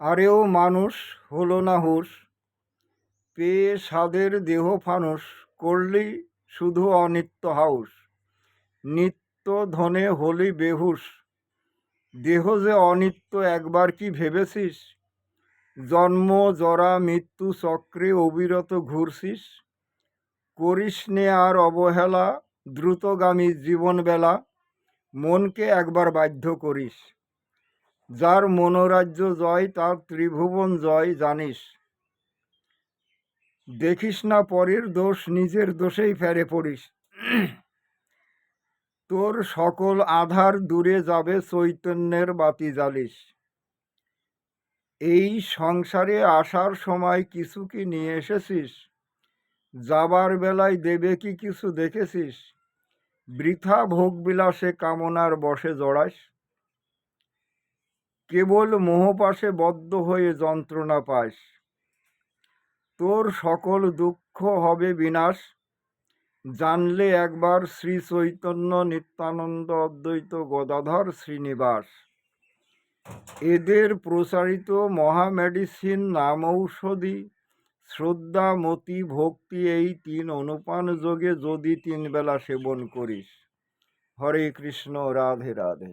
আরেও মানুষ হলো না হুঁশ, পেয়ে স্বাদের দেহ ফানুষ, করলি শুধু অনিত্য হাউস। নিত্য ধনে হলি বেহুশ, দেহ যে অনিত্য একবার কি ভেবেছিস? জন্ম জরা মৃত্যু চক্রে অবিরত ঘুরছিস। করিস নে আর অবহেলা, দ্রুতগামী জীবনবেলা, মনকে একবার বাধ্য করিস। যার মনোরাজ্য জয় তার ত্রিভুবন জয় জানিস। দেখিস না পরের দোষ, নিজের দোষেই ফেরে পড়িস। তোর সকল আধার দূরে যাবে, চৈতন্যের বাতি জ্বালিস। এই সংসারে আসার সময় কিছু কি নিয়ে এসেছিস? যাবার বেলায় দেবে কি কিছু দেখেছিস? বৃথা ভোগ বিলাসে কামনার বশে জড়াস। কেবল মোহপাশে বদ্ধ হয়ে যন্ত্রণা পাস। তোর সকল দুঃখ হবে বিনাশ, জানলে একবার শ্রী চৈতন্য নিত্যানন্দ অদ্বৈত গদাধর শ্রীনিবাস। এদের প্রচারিত মহা মেডিসিন নাম ঔষধি, শ্রদ্ধা মতি ভক্তি, এই তিন অনুপান যোগে যদি 3 বেলা সেবন করিস। হরে কৃষ্ণ, রাধে রাধে।